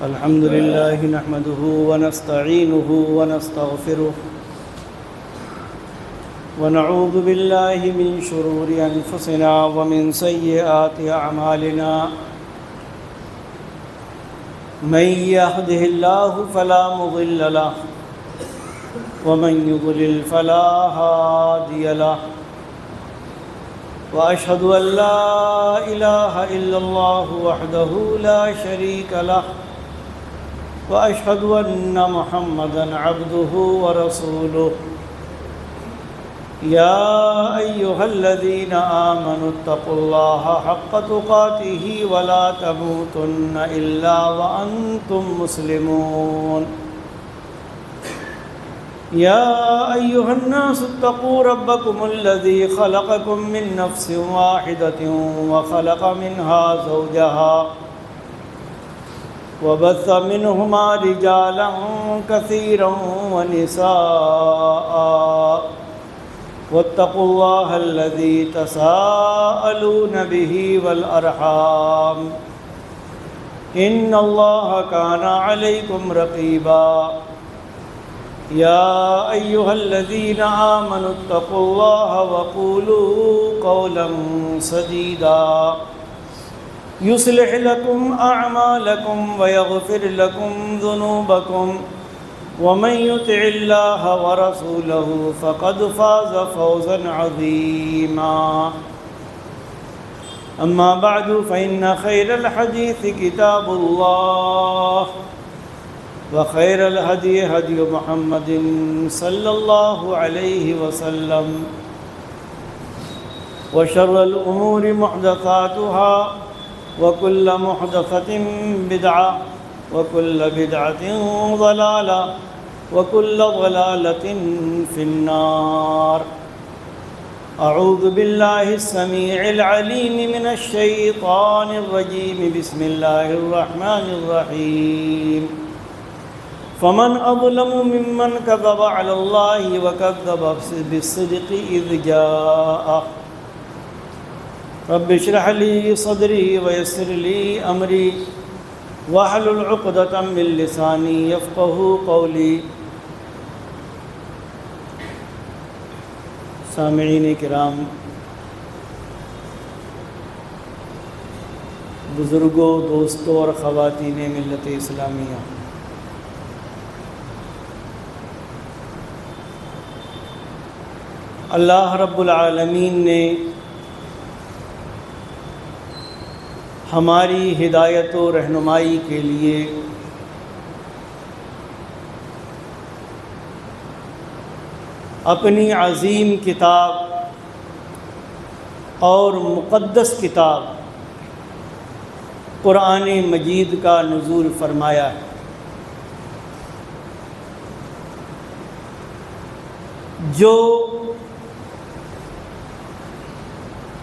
الحمد لله نحمده ونستعينه ونستغفره ونعوذ بالله من شرور أنفسنا ومن سيئات أعمالنا من يهده الله فلا مضل له ومن يضلل فلا هادي له وأشهد أن لا إله إلا الله وحده لا شريك له وأشهد أن محمدًا عبده ورسوله يا أيها الذين آمنوا اتقوا الله حق تقاته ولا تموتن إلا وأنتم مسلمون يا أيها الناس اتقوا ربكم الذي خلقكم من نفس واحدة وخلق منها زوجها وبث منهما رجالا كثيرا ونساء واتقوا الله الذي تساءلون به والأرحام إن الله كان عليكم رقيبا يا أيها الذين آمنوا اتقوا الله وقولوا قولا سديدا يصلح لكم أعمالكم ويغفر لكم ذنوبكم ومن يطع الله ورسوله فقد فاز فوزا عظيما أما بعد فإن خير الحديث كتاب الله وخير الهدي هدي محمد صلى الله عليه وسلم وشر الأمور محدثاتها وكل محدثة بدعة وكل بدعة ضلالة وكل ضلالة في النار أعوذ بالله السميع العليم من الشيطان الرجيم بسم الله الرحمن الرحيم فمن أظلم ممن كذب على الله وكذب بالصدق إذ جاءه رب اشرح لي صدري ويسر لي أمري واحلل عقدة من لساني يفقهوا قولي سامعین کرام، بزرگوں، دوستوں اور خواتین ملت اسلامیہ، اللہ رب العالمین نے ہماری ہدایت و رہنمائی کے لیے اپنی عظیم کتاب اور مقدس کتاب قرآن مجید کا نزول فرمایا ہے۔ جو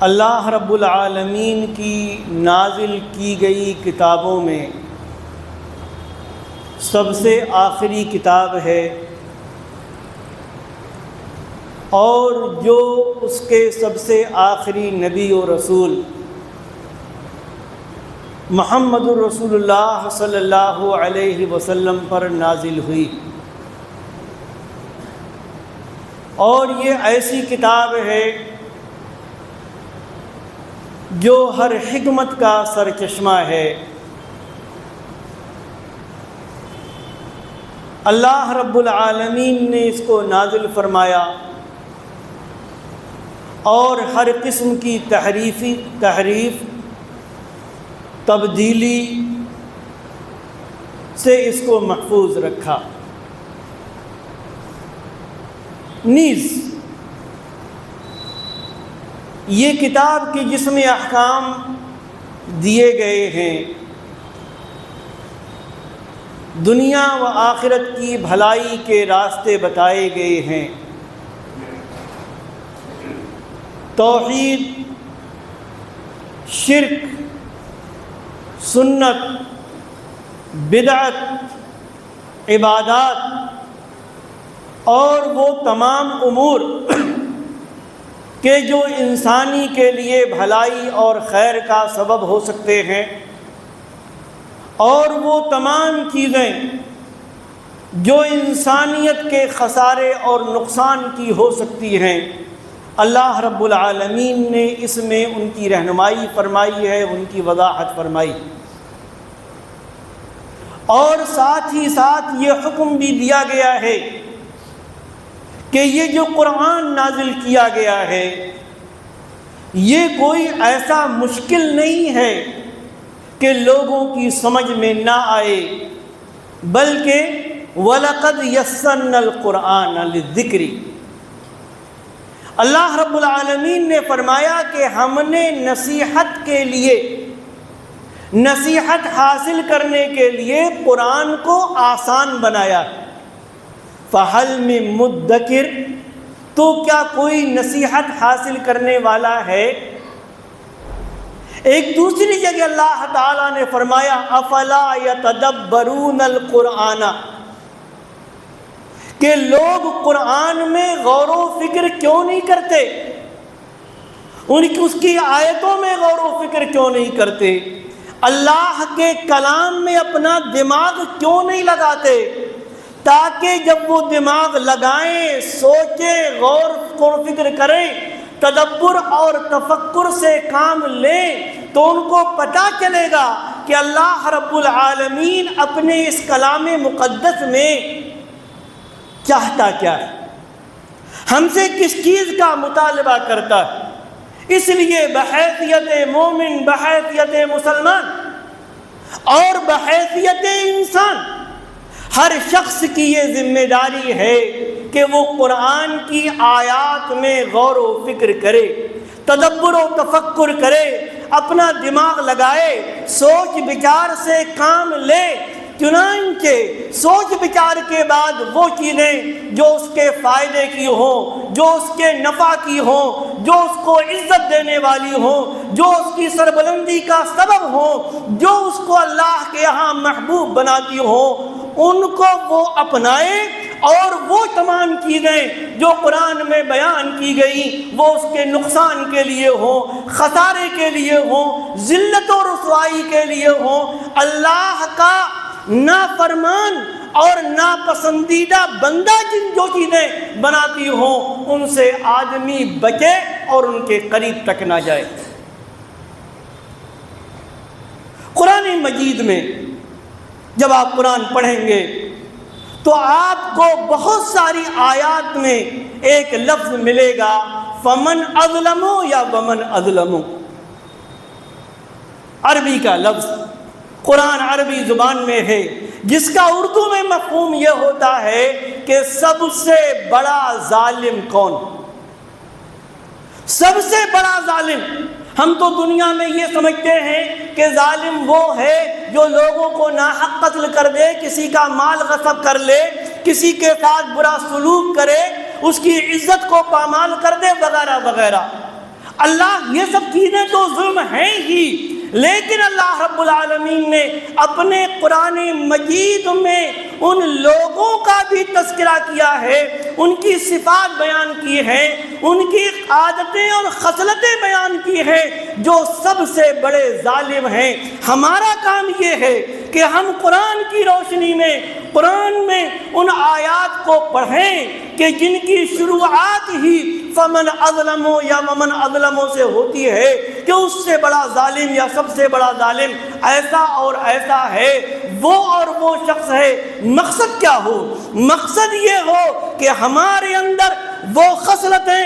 اللہ رب العالمین کی نازل کی گئی کتابوں میں سب سے آخری کتاب ہے، اور جو اس کے سب سے آخری نبی و رسول محمد الرسول اللہ صلی اللہ علیہ وسلم پر نازل ہوئی، اور یہ ایسی کتاب ہے جو ہر حکمت کا سرچشمہ ہے۔ اللہ رب العالمین نے اس کو نازل فرمایا اور ہر قسم کی تحریف، تبدیلی سے اس کو محفوظ رکھا۔ نیز یہ کتاب کے جس میں احکام دیے گئے ہیں، دنیا و آخرت کی بھلائی کے راستے بتائے گئے ہیں، توحید، شرک، سنت، بدعت، عبادات اور وہ تمام امور کہ جو انسانی کے لیے بھلائی اور خیر کا سبب ہو سکتے ہیں، اور وہ تمام چیزیں جو انسانیت کے خسارے اور نقصان کی ہو سکتی ہیں، اللہ رب العالمین نے اس میں ان کی رہنمائی فرمائی ہے، ان کی وضاحت فرمائی، اور ساتھ ہی ساتھ یہ حکم بھی دیا گیا ہے کہ یہ جو قرآن نازل کیا گیا ہے یہ کوئی ایسا مشکل نہیں ہے کہ لوگوں کی سمجھ میں نہ آئے، بلکہ وَلَقَدْ يَسَّرْنَا الْقُرْآنَ لِلذِّكْرِ، اللہ رب العالمین نے فرمایا کہ ہم نے نصیحت کے لیے، نصیحت حاصل کرنے کے لیے قرآن کو آسان بنایا۔ فَهَلْ مِن مُدَّكِرٍ، تو کیا کوئی نصیحت حاصل کرنے والا ہے؟ ایک دوسری جگہ اللہ تعالیٰ نے فرمایا افلا یتدبرون القرآن، کہ لوگ قرآن میں غور و فکر کیوں نہیں کرتے، اس کی آیتوں میں غور و فکر کیوں نہیں کرتے، اللہ کے کلام میں اپنا دماغ کیوں نہیں لگاتے، تاکہ جب وہ دماغ لگائیں، سوچیں، غور و فکر کریں، تدبر اور تفکر سے کام لیں، تو ان کو پتہ چلے گا کہ اللہ رب العالمین اپنے اس کلام مقدس میں چاہتا کیا ہے، ہم سے کس چیز کا مطالبہ کرتا ہے۔ اس لیے بحیثیت مومن، بحیثیت مسلمان اور بحیثیت انسان، ہر شخص کی یہ ذمہ داری ہے کہ وہ قرآن کی آیات میں غور و فکر کرے، تدبر و تفکر کرے، اپنا دماغ لگائے، سوچ بچار سے کام لے، چنانچہ سوچ بچار کے بعد وہ چیزیں جو اس کے فائدے کی ہوں، جو اس کے نفع کی ہوں، جو اس کو عزت دینے والی ہوں، جو اس کی سربلندی کا سبب ہوں، جو اس کو اللہ کے یہاں محبوب بناتی ہوں، ان کو وہ اپنائے، اور وہ تمام چیزیں جو قرآن میں بیان کی گئی وہ اس کے نقصان کے لیے ہوں، خسارے کے لیے ہوں، ذلت و رسوائی کے لیے ہوں، اللہ کا نافرمان اور ناپسندیدہ بندہ جو چیزیں بناتی ہوں ان سے آدمی بچے اور ان کے قریب تک نہ جائے۔ قرآن مجید میں جب آپ قرآن پڑھیں گے تو آپ کو بہت ساری آیات میں ایک لفظ ملے گا فمن اظلم یا ومن اظلم، عربی کا لفظ، قرآن عربی زبان میں ہے، جس کا اردو میں مفہوم یہ ہوتا ہے کہ سب سے بڑا ظالم کون، سب سے بڑا ظالم۔ ہم تو دنیا میں یہ سمجھتے ہیں کہ ظالم وہ ہے جو لوگوں کو ناحق قتل کر دے، کسی کا مال غصب کر لے، کسی کے ساتھ برا سلوک کرے، اس کی عزت کو پامال کر دے، وغیرہ وغیرہ۔ اللہ یہ سب چیزیں تو ظلم ہیں ہی، لیکن اللہ رب العالمین نے اپنے قرآن مجید میں ان لوگوں کا بھی تذکرہ کیا ہے، ان کی صفات بیان کی ہیں، ان کی عادتیں اور خصلتیں بیان کی ہیں جو سب سے بڑے ظالم ہیں۔ ہمارا کام یہ ہے کہ ہم قرآن کی روشنی میں، قرآن میں ان آیات کو پڑھیں کہ جن کی شروعات ہی فمن اظلم یا ومن اظلم سے ہوتی ہے کہ اس سے بڑا ظالم یا سب سے بڑا ظالم ایسا اور ایسا ہے، وہ اور وہ شخص ہے۔ مقصد کیا ہو؟ مقصد یہ ہو کہ ہمارے اندر وہ خصلتیں،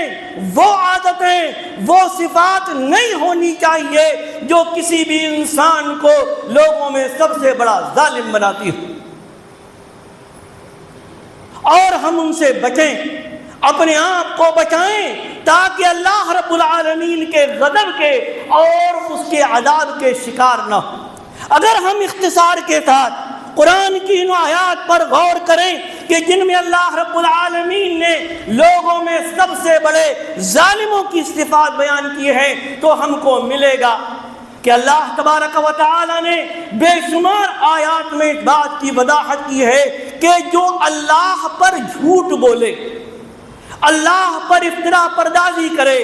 وہ عادتیں، وہ صفات نہیں ہونی چاہیے جو کسی بھی انسان کو لوگوں میں سب سے بڑا ظالم بناتی ہو، اور ہم ان سے بچیں، اپنے آپ کو بچائیں تاکہ اللہ رب العالمین کے غضب کے اور اس کے عذاب کے شکار نہ ہوں۔ اگر ہم اختصار کے ساتھ قرآن کی ان آیات پر غور کریں کہ جن میں اللہ رب العالمین نے لوگوں میں سب سے بڑے ظالموں کی صفات بیان کی ہے تو ہم کو ملے گا کہ اللہ تبارک و تعالی نے بے شمار آیات میں ایک بات کی وضاحت کی ہے کہ جو اللہ پر جھوٹ بولے، اللہ پر افترا پردازی کرے،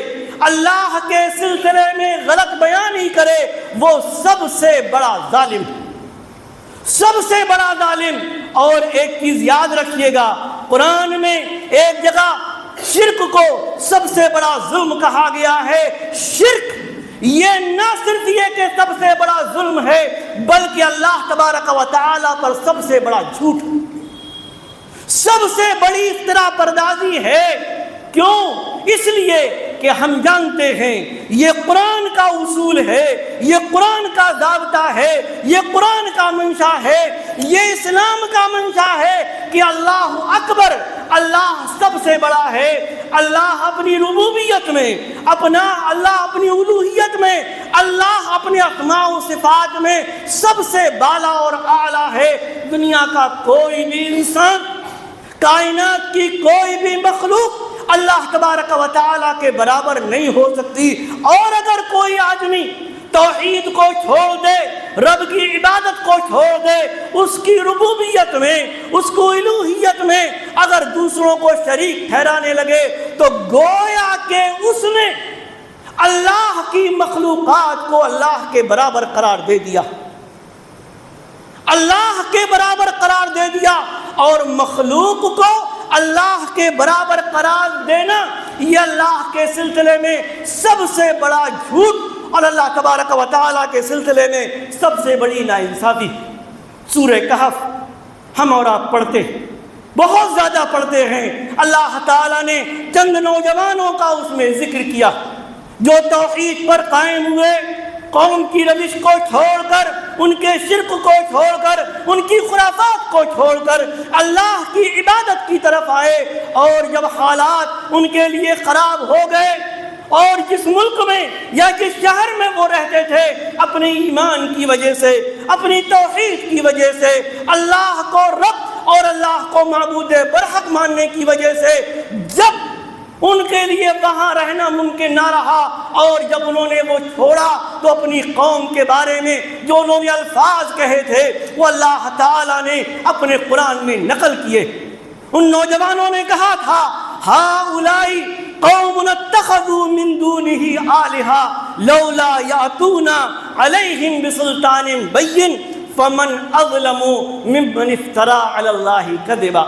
اللہ کے سلسلے میں غلط بیانی کرے، وہ سب سے بڑا ظالم ہے۔ سب سے بڑا ظالم۔ اور ایک چیز یاد رکھیے گا، قرآن میں ایک جگہ شرک کو سب سے بڑا ظلم کہا گیا ہے۔ شرک یہ نہ صرف یہ کہ سب سے بڑا ظلم ہے، بلکہ اللہ تبارک و تعالی پر سب سے بڑا جھوٹ، سب سے بڑی افترا پردازی ہے۔ کیوں؟ اس لیے کہ ہم جانتے ہیں یہ قرآن کا اصول ہے، یہ قرآن کا ضابطہ ہے، یہ قرآن کا منشا ہے، یہ اسلام کا منشا ہے کہ اللہ اکبر، اللہ سب سے بڑا ہے۔ اللہ اپنی ربوبیت میں، اللہ اپنی الوہیت میں، اللہ اپنے اسماء و صفات میں سب سے بالا اور اعلیٰ ہے۔ دنیا کا کوئی بھی انسان، کائنات کی کوئی بھی مخلوق اللہ تبارک و تعالیٰ کے برابر نہیں ہو سکتی۔ اور اگر کوئی آدمی توحید کو چھوڑ دے، رب کی عبادت کو چھوڑ دے، اس کی ربوبیت میں، اس کو الوہیت میں اگر دوسروں کو شریک ٹھہرانے لگے تو گویا کہ اس نے اللہ کی مخلوقات کو اللہ کے برابر قرار دے دیا، اللہ کے برابر قرار دے دیا۔ اور مخلوق کو اللہ کے برابر قرار دینا یہ اللہ کے سلسلے میں سب سے بڑا جھوٹ اور اللہ تبارک و تعالیٰ کے سلسلے میں سب سے بڑی ناانصافی۔ سورہ کہف ہم اور آپ پڑھتے، بہت زیادہ پڑھتے ہیں۔ اللہ تعالیٰ نے چند نوجوانوں کا اس میں ذکر کیا جو توحید پر قائم ہوئے، قوم کی روش کو چھوڑ کر، ان کے شرک کو چھوڑ کر، ان کی خرافات کو چھوڑ کر اللہ کی عبادت کی طرف آئے۔ اور جب حالات ان کے لیے خراب ہو گئے اور جس ملک میں یا جس شہر میں وہ رہتے تھے، اپنے ایمان کی وجہ سے، اپنی توحید کی وجہ سے، اللہ کو رب اور اللہ کو معبود برحق ماننے کی وجہ سے جب ان کے لیے وہاں رہنا ممکن نہ رہا، اور جب انہوں نے وہ چھوڑا تو اپنی قوم کے بارے میں جو انہوں نے الفاظ کہے تھے وہ اللہ تعالیٰ نے اپنے قرآن میں نقل کیے۔ ان نوجوانوں نے کہا تھا، ہؤلاء قوم اتخذوا من دونه آلهة لولا يأتون عليهم بسلطان بين فمن أظلم ممن افترى على الله كذبا۔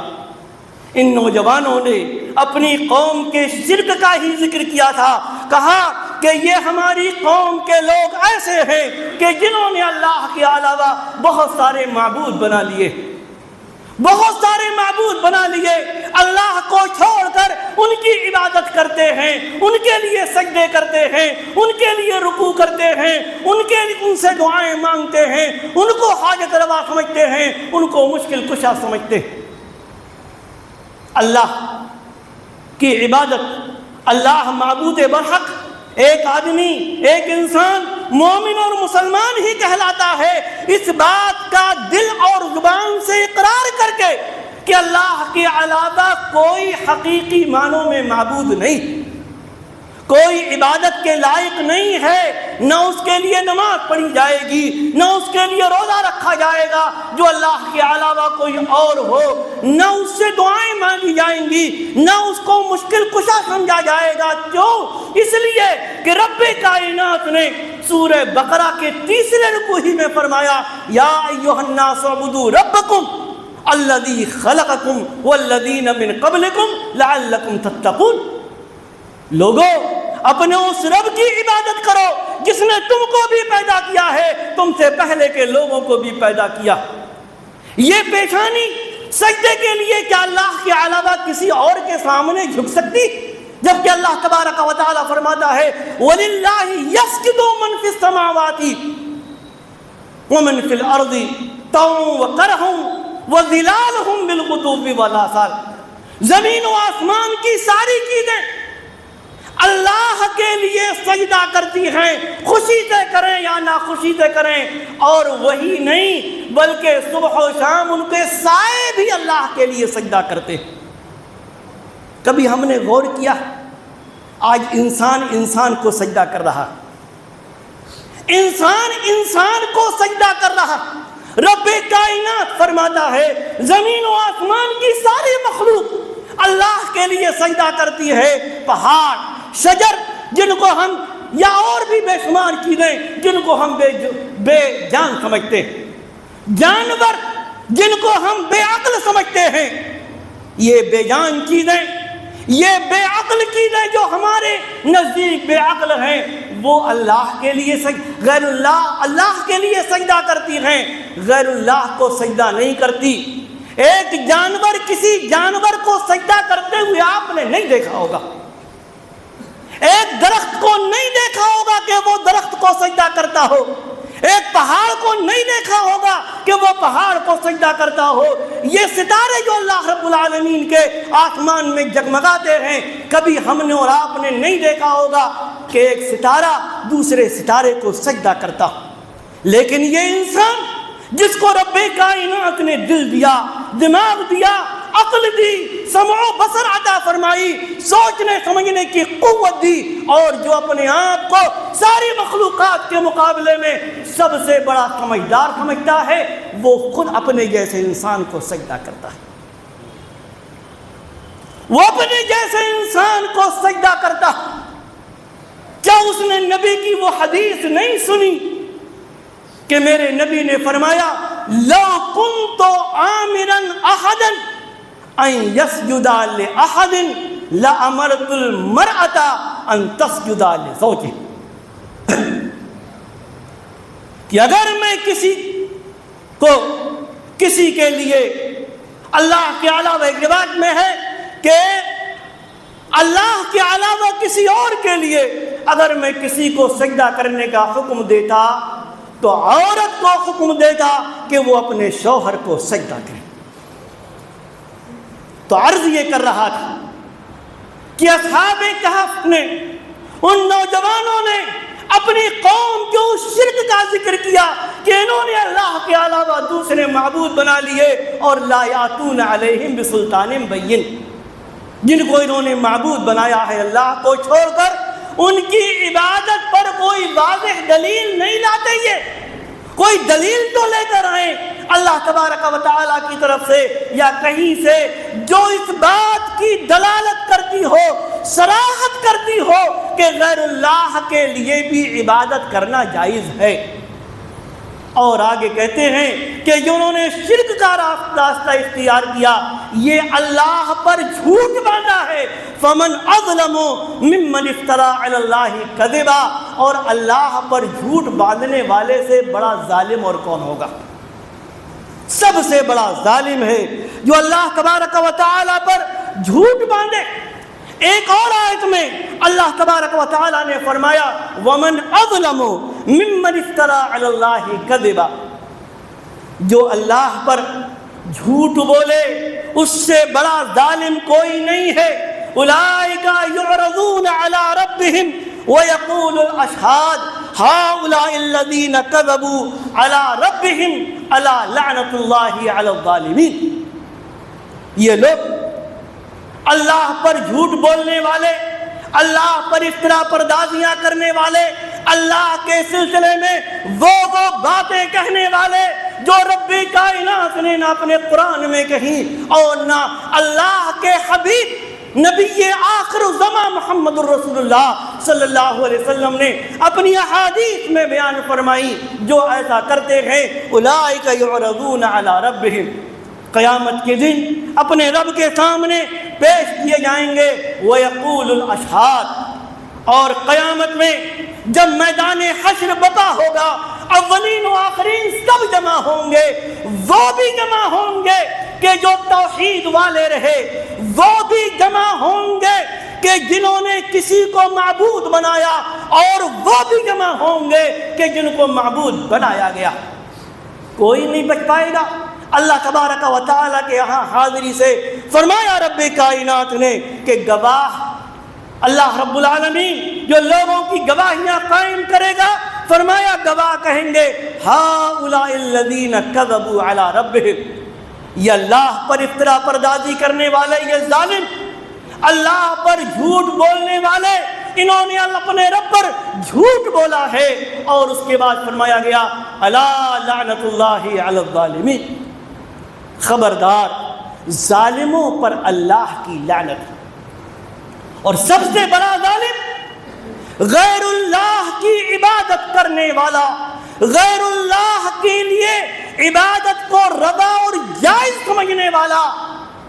ان نوجوانوں نے اپنی قوم کے شرک کا ہی ذکر کیا تھا، کہا کہ یہ ہماری قوم کے لوگ ایسے ہیں کہ جنہوں نے اللہ کے علاوہ بہت سارے معبود بنا لیے، بہت سارے معبود بنا لیے، اللہ کو چھوڑ کر ان کی عبادت کرتے ہیں، ان کے لیے سجدے کرتے ہیں، ان کے لیے رکوع کرتے ہیں، ان سے دعائیں مانگتے ہیں، ان کو حاجت روا سمجھتے ہیں، ان کو مشکل کشا سمجھتے ہیں۔ اللہ کی عبادت، اللہ معبود برحق، ایک آدمی، ایک انسان مومن اور مسلمان ہی کہلاتا ہے اس بات کا دل اور زبان سے اقرار کر کے کہ اللہ کے علاوہ کوئی حقیقی معنوں میں معبود نہیں، کوئی عبادت کے لائق نہیں ہے، نہ اس کے لیے نماز پڑھی جائے گی، نہ اس کے لیے روزہ رکھا جائے گا جو اللہ کے علاوہ کوئی اور ہو، نہ اس سے دعائیں مانگی جائیں گی، نہ اس کو مشکل کشا سمجھا جائے گا۔ کیوں؟ اس لیے کہ رب کائنات نے سورہ بقرہ کے 3 رکوع ہی میں فرمایا، یا ایھا الناس اعبدوا ربکم الذی خلقکم والذین من قبلکم لعلکم تتقون۔ لوگو اپنے اس رب کی عبادت کرو جس نے تم کو بھی پیدا کیا ہے، تم سے پہلے کے لوگوں کو بھی پیدا کیا۔ یہ پیشانی سجدے کے لیے کیا اللہ کے علاوہ کسی اور کے سامنے جھک سکتی؟ جبکہ اللہ تبارک و تعالیٰ فرماتا ہے وَلِلَّهِ يَسْجُدُ مَنْ فِي السَّمَاوَاتِ وَمَنْ فِي الْأَرْضِ طَوْعًا وَكَرْهًا وَظِلَالُهُمْ بِالْغُدُوِّ وَالْآصَالِ۔ زمین و آسمان کی ساری چیزیں اللہ کے لیے سجدہ کرتی ہیں، خوشی سے کریں یا ناخوشی سے کریں۔ اور وہی نہیں بلکہ صبح و شام ان کے سائے بھی اللہ کے لیے سجدہ کرتے ہیں۔ کبھی ہم نے غور کیا آج انسان کو سجدہ کر رہا، انسان کو سجدہ کر رہا۔ رب کائنات فرماتا ہے زمین و آسمان کی ساری مخلوق اللہ کے لیے سجدہ کرتی ہے، پہاڑ، شجر جن کو ہم یا اور بھی بے شمار چیزیں جن کو ہم بے جان سمجھتے، جانور جن کو ہم بے عقل سمجھتے ہیں، یہ بے جان چیزیں، یہ بے عقل چیزیں جو ہمارے نزدیک بے عقل ہیں، وہ اللہ کے لیے غیر اللہ کے لیے سجدہ کرتی ہیں، غیر اللہ کو سجدہ نہیں کرتی۔ ایک جانور کسی جانور کو سجدہ کرتے ہوئے آپ نے نہیں دیکھا ہوگا، ایک درخت کو نہیں دیکھا ہوگا کہ وہ درخت کو سجدہ کرتا ہو، ایک پہاڑ کو نہیں دیکھا ہوگا کہ وہ پہاڑ کو سجدہ کرتا ہو۔ یہ ستارے جو اللہ رب العالمین کے آسمان میں جگمگاتے ہیں، کبھی ہم نے اور آپ نے نہیں دیکھا ہوگا کہ ایک ستارہ دوسرے ستارے کو سجدہ کرتا ہو۔ لیکن یہ انسان جس کو رب کائنات نے دل دیا، دماغ دیا، عقل دی، سمع و بصر عطا فرمائی، سوچنے سمجھنے کی قوت دی، اور جو اپنے آپ کو ساری مخلوقات کے مقابلے میں سب سے بڑا سمجھدار سمجھتا ہے، وہ خود اپنے جیسے انسان کو سجدہ کرتا ہے، وہ اپنے جیسے انسان کو سجدہ کرتا ہے۔ کیا اس نے نبی کی وہ حدیث نہیں سنی کہ میرے نبی نے فرمایا لو کنت آمرا احدا ان یسجد لاحد لامرت المرأة ان تسجد لزوجها، کہ اگر میں کسی کے لیے، اللہ کے علاوہ ایک روایت میں ہے کہ اللہ کے علاوہ کسی اور کے لیے اگر میں کسی کو سجدہ کرنے کا حکم دیتا تو عورت کو حکم دیتا کہ وہ اپنے شوہر کو سجدہ کرے۔ تو عرض یہ کر رہا تھا کہ اصحاب کہف نے، ان نوجوانوں نے اپنی قوم جو شرک کا ذکر کیا کہ انہوں نے اللہ کے علاوہ دوسرے معبود بنا لیے، اور لا یاتون علیہم بسلطان بین، جن کو انہوں نے معبود بنایا ہے اللہ کو چھوڑ کر، ان کی عبادت پر کوئی واضح دلیل نہیں لاتے، یہ کوئی دلیل تو لے کر آئیں اللہ تبارک و تعالیٰ کی طرف سے یا کہیں سے جو اس بات کی دلالت کرتی ہو، صراحت کرتی ہو کہ غیر اللہ کے لیے بھی عبادت کرنا جائز ہے۔ اور آگے کہتے ہیں کہ جنہوں نے شرک کا راستہ اختیار کیا، یہ اللہ پر جھوٹ باندھا ہے، فمن اظلم ممن افترى علی اللہ کذبا، اور اللہ پر جھوٹ باندھنے والے سے بڑا ظالم اور کون ہوگا؟ سب سے بڑا ظالم ہے جو اللہ تبارک و تعالی پر جھوٹ باندھے۔ ایک اور آیت میں اللہ تبارک و تعالی نے فرمایا وَمَنْ أَظْلَمُ مِمَّنِ افْتَرَى عَلَى اللَّهِ كَذِبًا، جو اللہ پر جھوٹ بولے اس سے بڑا ظالم کوئی نہیں ہے۔ أُولَٰئِكَ يُعْرَضُونَ عَلَىٰ رَبِّهِمْ وَيَقُولُ الْأَشْهَادُ هَٰؤُلَاءِ الَّذِينَ كَذَبُوا عَلَىٰ رَبِّهِمْ أَلَا لَعْنَةُ اللَّهِ عَلَى الظَّالِمِينَ، یہ لوگ اللہ پر جھوٹ بولنے والے، اللہ پر افترا پردازیاں کرنے والے، اللہ کے سلسلے میں وہ باتیں کہنے والے جو رب کائنات نے نہ اپنے قرآن میں کہیں اور نہ اللہ کے حبیب نبی آخر الزمان محمد الرسول اللہ صلی اللہ علیہ وسلم نے اپنی احادیث میں بیان فرمائی، جو ایسا کرتے ہیں اولئک یعرضون علی ربہم، قیامت کے دن اپنے رب کے سامنے پیش کیے جائیں گے۔ وَيَقُولُ الْأَشْهَادُ، اور قیامت میں جب میدان حشر بپا ہوگا، اولین و آخرین سب جمع ہوں گے، وہ بھی جمع ہوں گے کہ جو توحید والے رہے، وہ بھی جمع ہوں گے کہ جنہوں نے کسی کو معبود بنایا، اور وہ بھی جمع ہوں گے کہ جن کو معبود بنایا گیا۔ کوئی نہیں بچ پائے گا۔ اللہ تبارک و تعالیٰ کے یہاں حاضری سے فرمایا رب کائنات نے کہ گواہ اللہ رب العالمین جو لوگوں کی گواہیاں قائم کرے گا، فرمایا گواہ کہیں گے ہؤلاء الذین کذبوا علی ربہم، یہ اللہ پر افترا پردازی کرنے والے، یہ ظالم اللہ پر جھوٹ بولنے والے، انہوں نے اپنے رب پر جھوٹ بولا ہے۔ اور اس کے بعد فرمایا گیا الا لعنت اللہ علی الظالمین، خبردار ظالموں پر اللہ کی لعنت۔ اور سب سے بڑا ظالم غیر اللہ کی عبادت کرنے والا، غیر اللہ کے لیے عبادت کو رضا اور جائز سمجھنے والا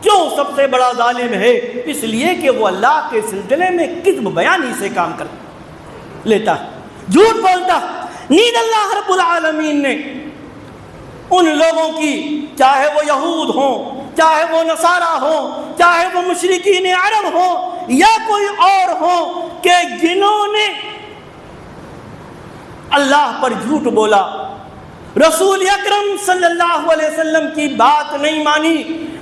کیوں سب سے بڑا ظالم ہے؟ اس لیے کہ وہ اللہ کے سلسلے میں کذب بیانی سے کام کر لیتا ہے، جھوٹ بولتا۔ نیز اللہ رب العالمین نے ان لوگوں کی، چاہے وہ یہود ہوں، چاہے وہ نصارہ ہوں، چاہے وہ مشرکین عرب ہوں یا کوئی اور ہوں، کہ جنہوں نے اللہ پر جھوٹ بولا، رسول اکرم صلی اللہ علیہ وسلم کی بات نہیں مانی،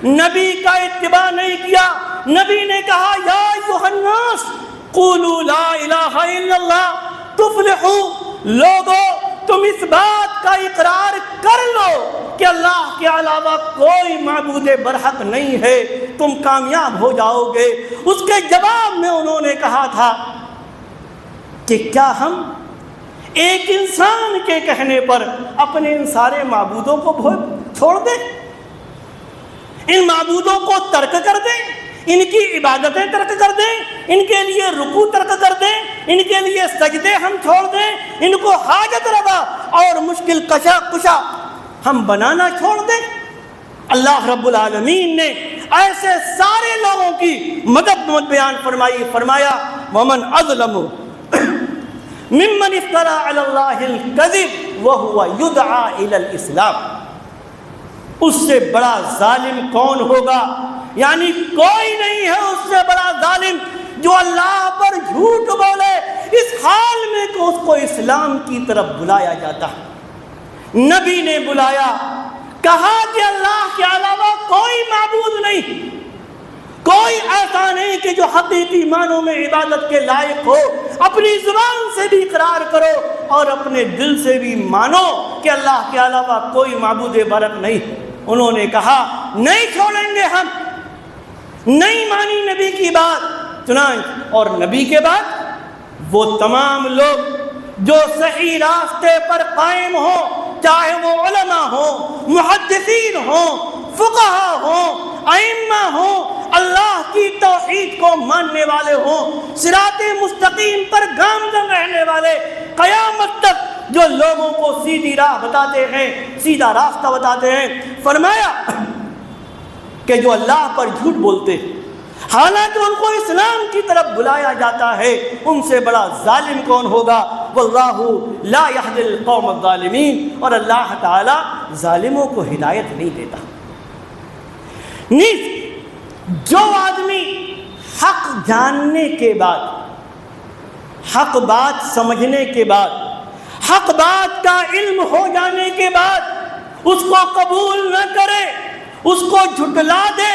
نبی کا اتباع نہیں کیا۔ نبی نے کہا یا ایھا الناس قولوا لا الہ الا اللہ تفلحوا، لوگو تم اس بات کا اقرار کر لو کہ اللہ کے علاوہ کوئی معبود برحق نہیں ہے، تم کامیاب ہو جاؤ گے۔ اس کے جواب میں انہوں نے کہا تھا کہ کیا ہم ایک انسان کے کہنے پر اپنے ان سارے معبودوں کو چھوڑ دیں، ان معبودوں کو ترک کر دیں، ان کی عبادتیں ترک کر دیں، ان کے لیے رکوع ترک کر دیں، ان کے لیے سجدے ہم چھوڑ دیں، ان کو حاجت روا اور مشکل کشا ہم بنانا چھوڑ دیں؟ اللہ رب العالمین نے ایسے سارے لوگوں کی مدد بیان فرمائی، فرمایا ومن اظلم ممن افترى علی اللہ الکذب وہو یدعی الی الاسلام، اس سے بڑا ظالم کون ہوگا؟ یعنی کوئی نہیں ہے اس سے بڑا ظالم جو اللہ پر جھوٹ بولے اس حال میں کہ اس کو اسلام کی طرف بلایا جاتا ہے۔ نبی نے بلایا، کہا کہ اللہ کے علاوہ کوئی معبود نہیں، کوئی ایسا نہیں کہ جو حقیقی معنوں میں عبادت کے لائق ہو، اپنی زبان سے بھی اقرار کرو اور اپنے دل سے بھی مانو کہ اللہ کے علاوہ کوئی معبود برحق نہیں۔ انہوں نے کہا نہیں چھوڑیں گے، ہم نہیں مانی نبی کی بات۔ چنانچہ اور نبی کے بعد وہ تمام لوگ جو صحیح راستے پر قائم ہوں، چاہے وہ علماء ہوں، محدثین ہوں، فقہاء ہوں، ائمہ ہوں، اللہ کی توحید کو ماننے والے ہوں، صراط مستقیم پر گامزن رہنے والے، قیامت تک جو لوگوں کو سیدھی راہ بتاتے ہیں، سیدھا راستہ بتاتے ہیں۔ فرمایا کہ جو اللہ پر جھوٹ بولتے ہیں حالانکہ ان کو اسلام کی طرف بلایا جاتا ہے، ان سے بڑا ظالم کون ہوگا؟ واللہ لا یہدی القوم الظالمین، اور اللہ تعالی ظالموں کو ہدایت نہیں دیتا۔ نیز جو آدمی حق جاننے کے بعد، حق بات سمجھنے کے بعد، حق بات کا علم ہو جانے کے بعد اس کو قبول نہ کرے، اس کو جھٹلا دے،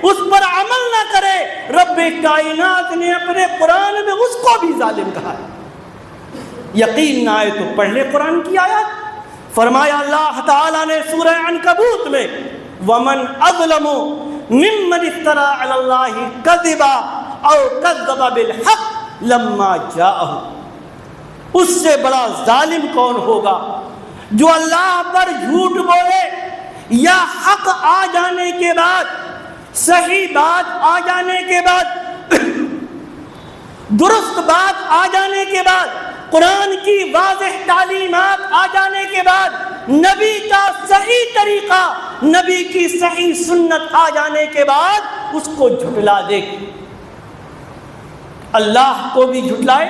اس پر عمل نہ کرے، رب کائنات نے اپنے قرآن میں اس کو بھی ظالم کہا ہے۔ یقین نہ آئے تو پڑھ لے قرآن کی آیات۔ فرمایا اللہ تعالیٰ نے سورہ عنکبوت میں وَمَنْ أَظْلَمُ مِمَّنِ افْتَرَىٰ عَلَى اللَّهِ كَذِبًا أَوْ كَذَّبَ بِالْحَقِّ لَمَّا جَاءَهُ، اس سے بڑا ظالم کون ہوگا جو اللہ پر جھوٹ بولے یا حق آ جانے کے بعد، صحیح بات آ جانے کے بعد، درست بات آ جانے کے بعد، قرآن کی واضح تعلیمات آ جانے کے بعد، نبی کا صحیح طریقہ، نبی کی صحیح سنت آ جانے کے بعد اس کو جھٹلا دے، اللہ کو بھی جھٹلائے،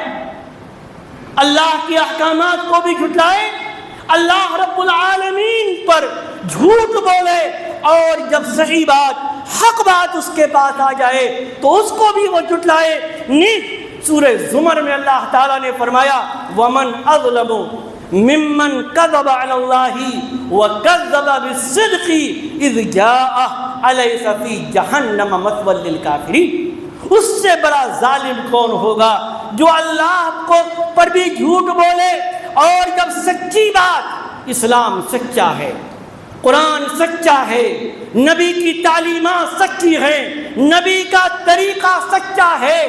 اللہ کے احکامات کو بھی جھٹلائے، اللہ رب العالمین پر جھوٹ بولے، اور جب صحیح بات، حق بات اس کے پاس آ جائے تو اس کو بھی وہ جھٹلائے۔ نیز سورہ زمر میں اللہ تعالیٰ نے فرمایا وَمَنْ أَظْلَمُ مِمَّنْ كَذَبَ عَلَى اللَّهِ وَكَذَّبَ بِالصِّدْقِ إِذْ جَاءَهُ أَلَيْسَ فِي جَهَنَّمَ مَثْوًى لِلْكَافِرِينَ، اس سے بڑا ظالم کون ہوگا جو اللہ کو پر بھی جھوٹ بولے، اور جب سچی بات، اسلام سچا ہے، قرآن سچا ہے، نبی کی تعلیمات سچی ہیں، نبی کا طریقہ سچا ہے،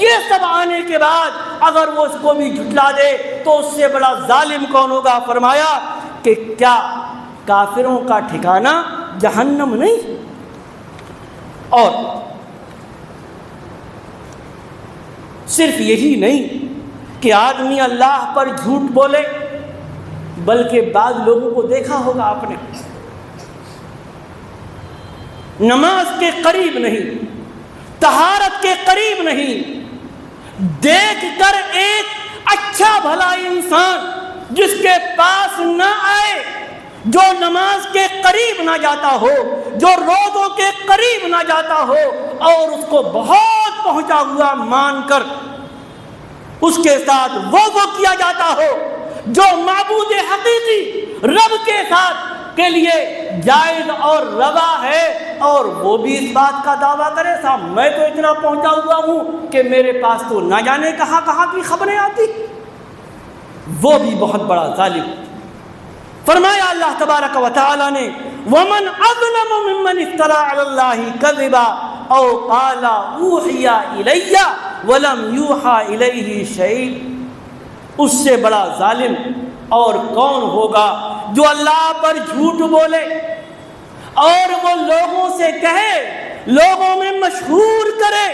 یہ سب آنے کے بعد اگر وہ اس کو بھی جھٹلا دے تو اس سے بڑا ظالم کون ہوگا؟ فرمایا کہ کیا کافروں کا ٹھکانہ جہنم نہیں؟ اور صرف یہی نہیں کہ آدمی اللہ پر جھوٹ بولے، بلکہ بعض لوگوں کو دیکھا ہوگا آپ نے، نماز کے قریب نہیں، طہارت کے قریب نہیں، دیکھ کر ایک اچھا بھلا انسان جس کے پاس نہ آئے، جو نماز کے قریب نہ جاتا ہو، جو روزوں کے قریب نہ جاتا ہو، اور اس کو بہت پہنچا ہوا مان کر اس کے ساتھ وہ کیا جاتا ہو جو معبود حقیقی رب کے ساتھ کے لیے جائز اور روا ہے، اور وہ بھی اس بات کا دعویٰ کرے صاحب میں تو اتنا پہنچا ہوا ہوں کہ میرے پاس تو نہ جانے کہاں کہاں کی خبریں آتی، وہ بھی بہت بڑا ظالم۔ فرمایا اللہ تبارک و تعالی نے وَمَنْ أَظْلَمُ مِمَّنِ افْتَرَىٰ عَلَى اللَّهِ كَذِبًا أَوْ قَالَ أُوحِيَ إِلَيَّ وَلَمْ يُوحَىٰ إِلَيْهِ شَيْءٌ، اس سے بڑا ظالم اور کون ہوگا جو اللہ پر جھوٹ بولے اور وہ لوگوں سے کہے، لوگوں میں مشہور کرے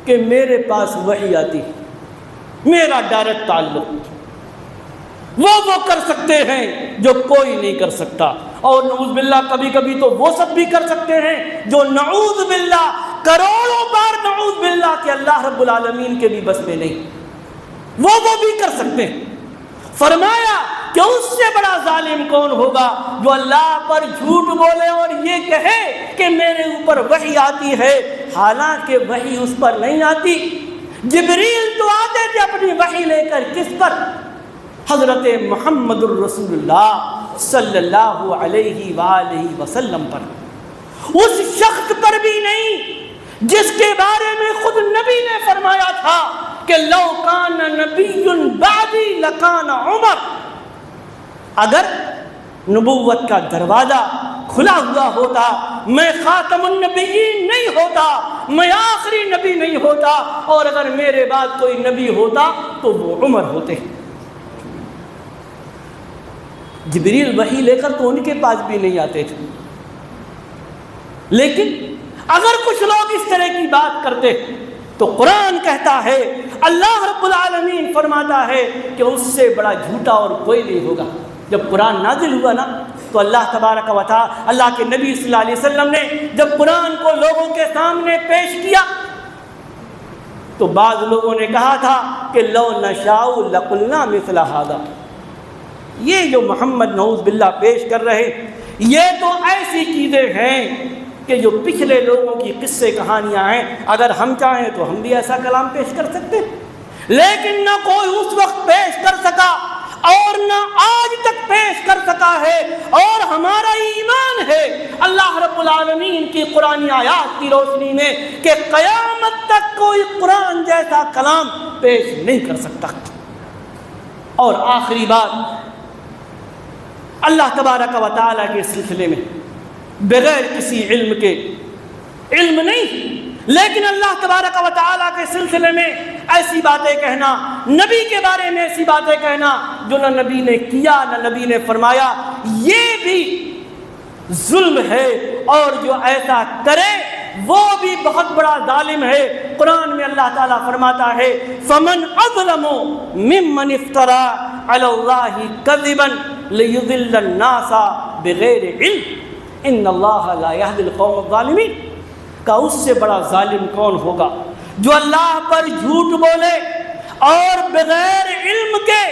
کہ میرے پاس وحی آتی، میرا ڈائریکٹ تعلق، وہ کر سکتے ہیں جو کوئی نہیں کر سکتا۔ اور نعوذ باللہ کبھی کبھی تو وہ سب بھی کر سکتے ہیں جو نعوذ باللہ کروڑوں بار نعوذ باللہ کہ اللہ رب العالمین کے بھی بس میں نہیں، وہ بھی کر سکتے ہیں۔ فرمایا کہ اس سے بڑا ظالم کون ہوگا جو اللہ پر جھوٹ بولے اور یہ کہے کہ میرے اوپر وحی آتی ہے، حالانکہ وحی اس پر نہیں آتی۔ جبریل تو آتے تھے اپنی وحی لے کر کس پر؟ حضرت محمد الرسول اللہ صلی اللہ علیہ وآلہ وسلم پر، اس شخص پر بھی نہیں جس کے بارے میں خود نبی نے فرمایا تھا کہ لو کان نبی بعدی لکان عمر، اگر نبوت کا دروازہ کھلا ہوا ہوتا میں خاتم النبیین نہیں ہوتا، میں آخری نبی نہیں ہوتا، اور اگر میرے بعد کوئی نبی ہوتا تو وہ عمر ہوتے۔ جبریل وحی لے کر تو ان کے پاس بھی نہیں آتے تھے، لیکن اگر کچھ لوگ اس طرح کی بات کرتے تو قرآن کہتا ہے، اللہ رب العالمین فرماتا ہے کہ اس سے بڑا جھوٹا اور کوئی نہیں ہوگا۔ جب قرآن نازل ہوا نا تو اللہ تبارک و تعالی اللہ کے نبی صلی اللہ علیہ وسلم نے جب قرآن کو لوگوں کے سامنے پیش کیا تو بعض لوگوں نے کہا تھا کہ لو نشاء لقلنا مثل ھذا، یہ جو محمد نعوذ باللہ پیش کر رہے یہ تو ایسی چیزیں ہیں کہ جو پچھلے لوگوں کی قصے کہانیاں ہیں، اگر ہم چاہیں تو ہم بھی ایسا کلام پیش کر سکتے، لیکن نہ کوئی اس وقت پیش کر سکا اور نہ آج تک پیش کر سکا ہے، اور ہمارا ایمان ہے اللہ رب العالمین کی قرآنی آیات کی روشنی میں کہ قیامت تک کوئی قرآن جیسا کلام پیش نہیں کر سکتا۔ اور آخری بات، اللہ تبارک و تعالیٰ کے سلسلے میں بغیر کسی علم کے، علم نہیں لیکن اللہ تبارک و تعالیٰ کے سلسلے میں ایسی باتیں کہنا، نبی کے بارے میں ایسی باتیں کہنا جو نہ نبی نے کیا نہ نبی نے فرمایا، یہ بھی ظلم ہے، اور جو ایسا کرے وہ بھی بہت بڑا ظالم ہے۔ قرآن میں اللہ تعالیٰ فرماتا ہے فَمَنْ أَظْلَمُ مِمَّنِ افْتَرَىٰ عَلَى اللَّهِ كَذِبًا لِيُضِلَّ النَّاسَ بِغَيْرِ عِلْمٍ إِنَّ اللَّهَ لَا يَهْدِي الْقَوْمَ الظَّالِمِينَ، کہ اس سے بڑا ظالم کون ہوگا جو اللہ پر جھوٹ بولے اور بغیر علم کے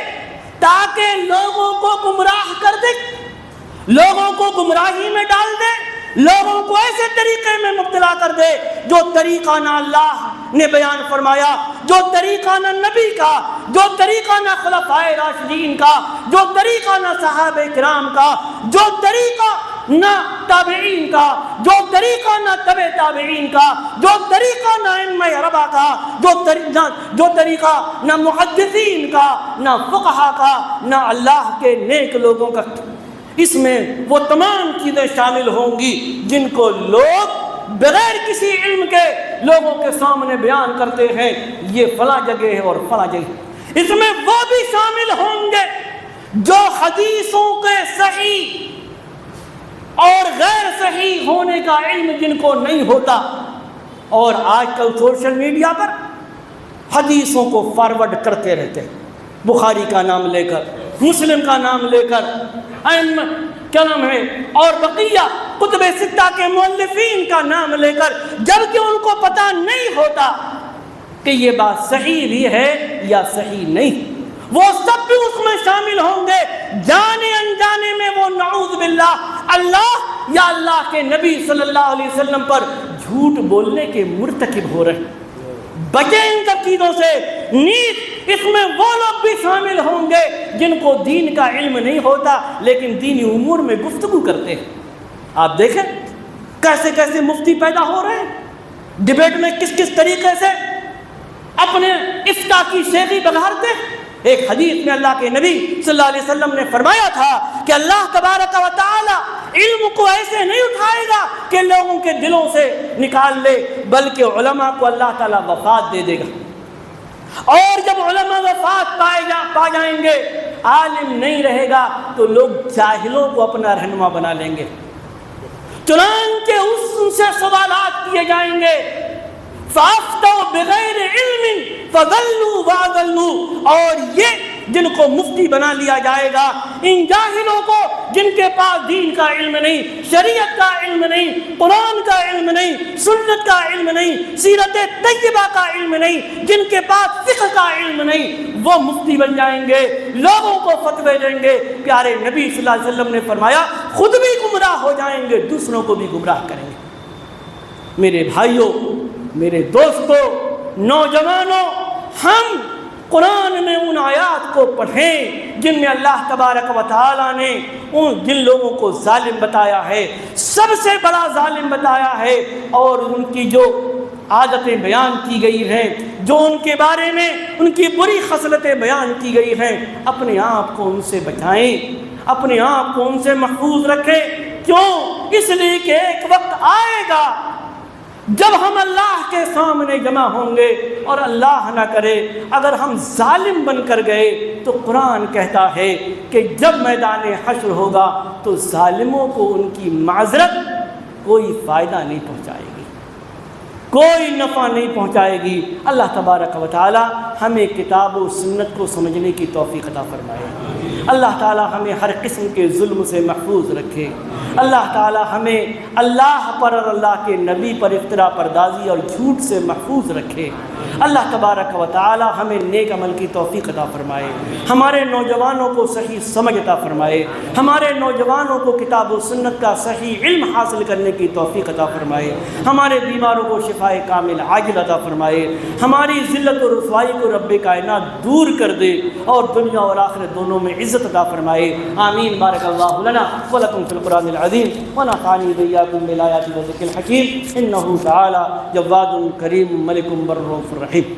تاکہ لوگوں کو گمراہ کر دے، لوگوں کو گمراہی میں ڈال دے، لوگوں کو ایسے طریقے میں مبتلا کر دے جو طریقہ نہ اللہ نے بیان فرمایا، جو طریقہ نہ نبی کا، جو طریقہ نہ خلفائے راشدین کا، جو طریقہ نہ صحابہ کرام کا، جو طریقہ نہ تابعین کا، جو طریقہ نہ تبع تابعین کا، جو طریقہ نہ ائمہ اربعہ کا، جو طریقہ نہ محدثین کا، نہ فقہا کا، نہ اللہ کے نیک لوگوں کا، اس میں وہ تمام چیزیں شامل ہوں گی جن کو لوگ بغیر کسی علم کے لوگوں کے سامنے بیان کرتے ہیں، یہ فلاں جگہ ہے اور فلاں جگہ، اس میں وہ بھی شامل ہوں گے جو حدیثوں کے صحیح اور غیر صحیح ہونے کا علم جن کو نہیں ہوتا، اور آج کل سوشل میڈیا پر حدیثوں کو فارورڈ کرتے رہتے ہیں، بخاری کا نام لے کر، مسلم کا نام لے کر، کیا نام ہے اور بقیہ کتب ستہ کے مؤلفین کا نام لے کر، جبکہ ان کو پتہ نہیں ہوتا کہ یہ بات صحیح بھی ہے یا صحیح نہیں، وہ سب بھی اس میں شامل ہوں گے، جانے انجانے میں وہ نعوذ باللہ اللہ یا اللہ کے نبی صلی اللہ علیہ وسلم پر جھوٹ بولنے کے مرتکب ہو رہے ہیں۔ بچیں ان سب چیزوں سے۔ نیز اس میں وہ لوگ بھی شامل ہوں گے جن کو دین کا علم نہیں ہوتا لیکن دینی امور میں گفتگو کرتے ہیں۔ آپ دیکھیں کیسے کیسے مفتی پیدا ہو رہے ہیں، ڈبیٹ میں کس کس طریقے سے اپنے افتاء کی شیخی بگھارتے ہیں۔ ایک حدیث میں اللہ کے نبی صلی اللہ علیہ وسلم نے فرمایا تھا کہ اللہ تبارک و تعالی علم کو ایسے نہیں اٹھائے گا کہ لوگوں کے دلوں سے نکال لے، بلکہ علماء کو اللہ تعالیٰ وفات دے دے گا، اور جب علماء وفات پا جائیں گے، عالم نہیں رہے گا تو لوگ جاہلوں کو اپنا رہنما بنا لیں گے، چنانچہ ان سے سوالات کیے جائیں گے، فَأَفْتَوْا بِغَيْرِ عِلْمٍ فَضَلُّوا وَأَضَلُّوا، اور یہ جن کو مفتی بنا لیا جائے گا، ان جاہلوں کو جن کے پاس دین کا علم نہیں، شریعت کا علم نہیں، قرآن کا علم نہیں، سنت کا علم نہیں، سیرت طیبہ کا علم نہیں، جن کے پاس فقہ کا علم نہیں، وہ مفتی بن جائیں گے، لوگوں کو فتوے دیں گے۔ پیارے نبی صلی اللہ علیہ وسلم نے فرمایا خود بھی گمراہ ہو جائیں گے، دوسروں کو بھی گمراہ کریں گے۔ میرے بھائیوں، میرے دوستوں، نوجوانوں، ہم قرآن میں ان آیات کو پڑھیں جن میں اللہ تبارک و تعالیٰ نے جن لوگوں کو ظالم بتایا ہے، سب سے بڑا ظالم بتایا ہے، اور ان کی جو عادتیں بیان کی گئی ہیں، جو ان کے بارے میں ان کی بری خصلتیں بیان کی گئی ہیں، اپنے آپ کو ان سے بچائیں، اپنے آپ کو ان سے محفوظ رکھیں۔ کیوں؟ اس لیے کہ ایک وقت آئے گا جب ہم اللہ کے سامنے جمع ہوں گے، اور اللہ نہ کرے اگر ہم ظالم بن کر گئے تو قرآن کہتا ہے کہ جب میدان حشر ہوگا تو ظالموں کو ان کی معذرت کوئی فائدہ نہیں پہنچائے گی، کوئی نفع نہیں پہنچائے گی۔ اللہ تبارک و تعالی ہمیں کتاب و سنت کو سمجھنے کی توفیق عطا فرمائے۔ اللہ تعالی ہمیں ہر قسم کے ظلم سے محفوظ رکھے۔ اللہ تعالی ہمیں اللہ پر اور اللہ کے نبی پر افتراء پردازی اور جھوٹ سے محفوظ رکھے۔ اللہ تبارک و تعالی ہمیں نیک عمل کی توفیق عطا فرمائے، ہمارے نوجوانوں کو صحیح سمجھ عطا فرمائے، ہمارے نوجوانوں کو کتاب و سنت کا صحیح علم حاصل کرنے کی توفیق عطا فرمائے، ہمارے بیماروں کو شفائے کامل عاجل عطا فرمائے، ہماری ذلت و رسوائی کو رب کائنات دور کر دے اور دنیا اور آخرت دونوں میں عزت عطا فرمائے۔ آمین۔ بارک اللہ لنا ولکم فی القرآن العظیم ونفعنی وإیاکم بالآیات والذکر الحکیم، انہ تعالی جواد کریم ملک بر رؤوف رحیم۔